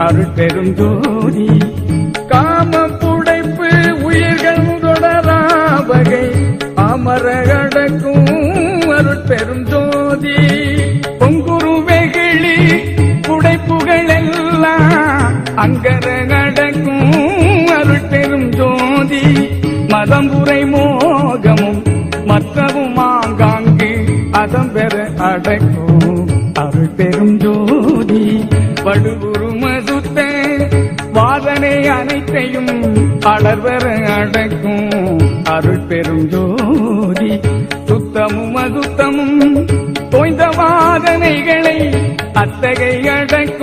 அருட்பெரும் ஜோதி. காம புடைப்பு உயிர்கள் தொடரா வகை அமர அடக்கும் அருட்பெரும் ஜோதி. பொங்குரு வெகுளி புடைப்புகள் எல்லாம் அங்கர நடக்கும் அருட்பெரும் ஜோதி. மதம்புரை மோகமும் மற்றவும் ஆங்காங்கு அதம் பெற அடக்கும் அருட்பெரும் ஜோதி. வடுகுரு மதுத்த வாதனை அனைத்தையும் அடர்வர அடக்கும் அருட்பெரும் ஜோதி. சுத்தமும் அதுத்தமும் தோய்ந்த வாதனைகளை அத்தகை அடக்கும்